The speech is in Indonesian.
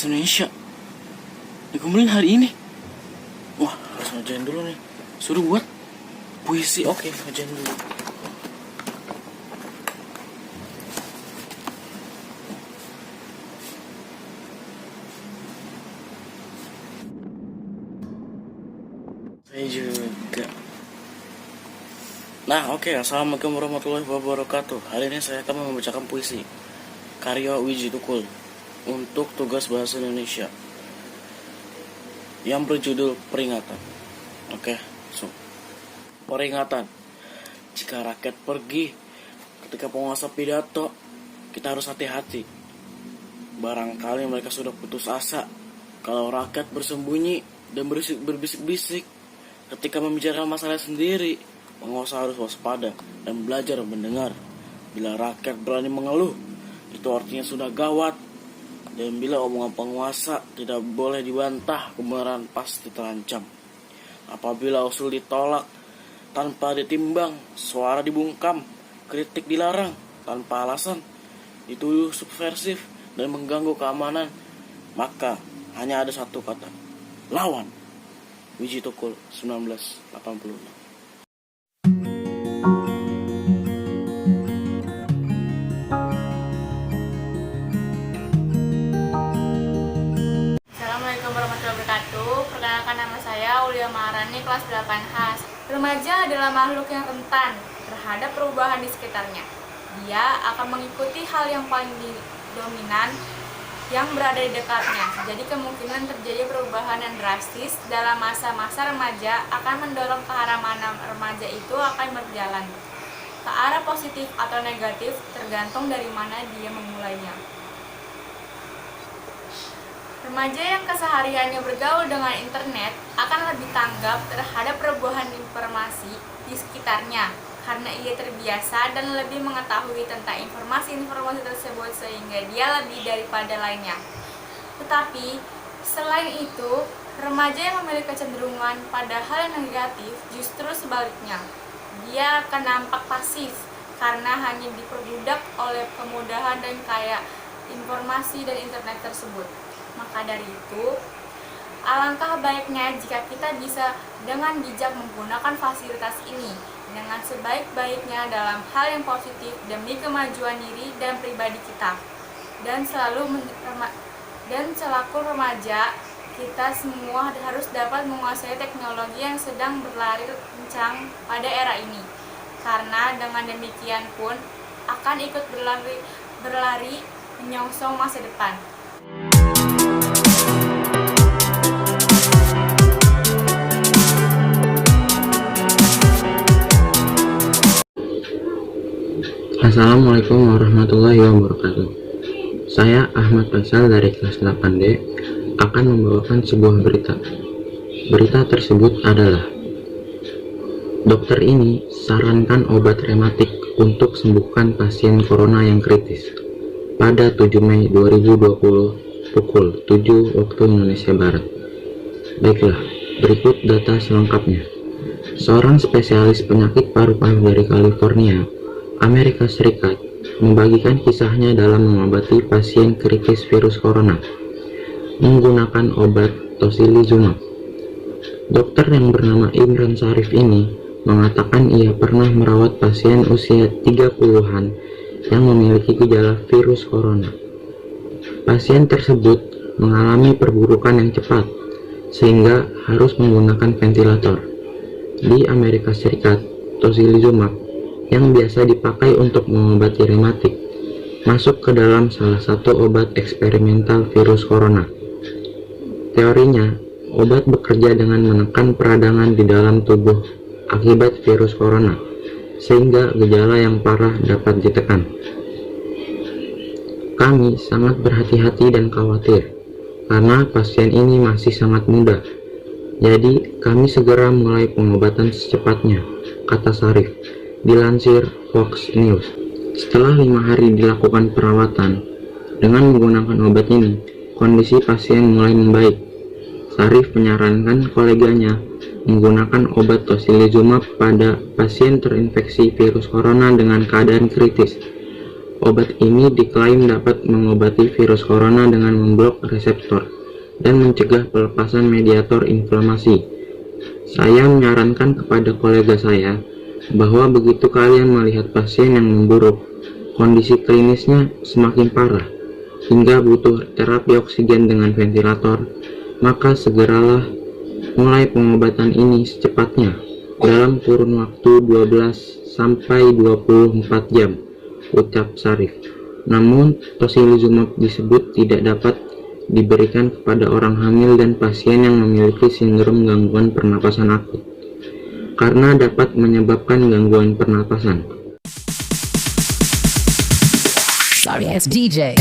bahasa Indonesia dikumpulin hari ini. Wah, harus ngerjain dulu nih. Suruh buat puisi. Oke, ngerjain dulu. Saya juga. Nah, oke. Assalamualaikum warahmatullahi wabarakatuh. Hari ini saya akan membacakan puisi karya Wiji Tukul untuk tugas bahasa Indonesia yang berjudul Peringatan. Oke, so peringatan. Jika rakyat pergi ketika penguasa pidato, kita harus hati-hati. Barangkali mereka sudah putus asa. Kalau rakyat bersembunyi dan berbisik-bisik ketika membicarakan masalah sendiri, penguasa harus waspada dan belajar mendengar. Bila rakyat berani mengeluh, itu artinya sudah gawat. Dan bila omongan penguasa tidak boleh dibantah, kebenaran pasti terancam. Apabila usul ditolak tanpa ditimbang, suara dibungkam, kritik dilarang tanpa alasan, dituduh subversif dan mengganggu keamanan, maka hanya ada satu kata: lawan. Wiji Tukul 1986. Perkenalkan, nama saya Ulia Maharani, kelas 8H. Remaja adalah makhluk yang rentan terhadap perubahan di sekitarnya. Dia akan mengikuti hal yang paling dominan yang berada di dekatnya. Jadi kemungkinan terjadi perubahan yang drastis dalam masa-masa remaja akan mendorong ke arah mana remaja itu akan berjalan. Ke arah positif atau negatif tergantung dari mana dia memulainya. Remaja yang kesehariannya bergaul dengan internet akan lebih tanggap terhadap perubahan informasi di sekitarnya karena ia terbiasa dan lebih mengetahui tentang informasi-informasi tersebut sehingga dia lebih daripada lainnya. Tetapi selain itu, remaja yang memiliki kecenderungan pada hal yang negatif justru sebaliknya. Dia akan nampak pasif karena hanya diperbudak oleh kemudahan dan kaya informasi dan internet tersebut. Maka dari itu, alangkah baiknya jika kita bisa dengan bijak menggunakan fasilitas ini dengan sebaik-baiknya dalam hal yang positif demi kemajuan diri dan pribadi kita. Dan selaku remaja, kita semua harus dapat menguasai teknologi yang sedang berlari kencang pada era ini. Karena dengan demikian pun akan ikut berlari menyongsong masa depan. Assalamualaikum warahmatullahi wabarakatuh. Saya Ahmad Faisal dari kelas 8D akan membawakan sebuah berita. Berita tersebut adalah: dokter ini sarankan obat rematik untuk sembuhkan pasien corona yang kritis pada 7 Mei 2020 pukul 7 waktu Indonesia Barat. Baiklah, berikut data selengkapnya. Seorang spesialis penyakit paru-paru dari California, Amerika Serikat, membagikan kisahnya dalam mengobati pasien kritis virus corona menggunakan obat tocilizumab. Dokter yang bernama Imran Sarif ini mengatakan ia pernah merawat pasien usia 30-an yang memiliki gejala virus corona. Pasien tersebut mengalami perburukan yang cepat sehingga harus menggunakan ventilator. Di Amerika Serikat, tocilizumab yang biasa dipakai untuk mengobati rematik masuk ke dalam salah satu obat eksperimental virus corona. Teorinya, obat bekerja dengan menekan peradangan di dalam tubuh akibat virus corona sehingga gejala yang parah dapat ditekan. Kami sangat berhati-hati dan khawatir karena pasien ini masih sangat muda. Jadi kami segera mulai pengobatan secepatnya, kata Sarif. Dilansir Fox News. Setelah 5 hari dilakukan perawatan dengan menggunakan obat ini, kondisi pasien mulai membaik. Sarif menyarankan koleganya menggunakan obat tocilizumab pada pasien terinfeksi virus corona dengan keadaan kritis. Obat ini diklaim dapat mengobati virus corona dengan memblok reseptor dan mencegah pelepasan mediator inflamasi. Saya menyarankan kepada kolega saya bahwa begitu kalian melihat pasien yang memburuk, kondisi klinisnya semakin parah, hingga butuh terapi oksigen dengan ventilator, maka segeralah mulai pengobatan ini secepatnya dalam kurun waktu 12 sampai 24 jam, ucap Sarif. Namun, tocilizumab disebut tidak dapat diberikan kepada orang hamil dan pasien yang memiliki sindrom gangguan pernapasan akut, karena dapat menyebabkan gangguan pernapasan. Sorry, it's DJ.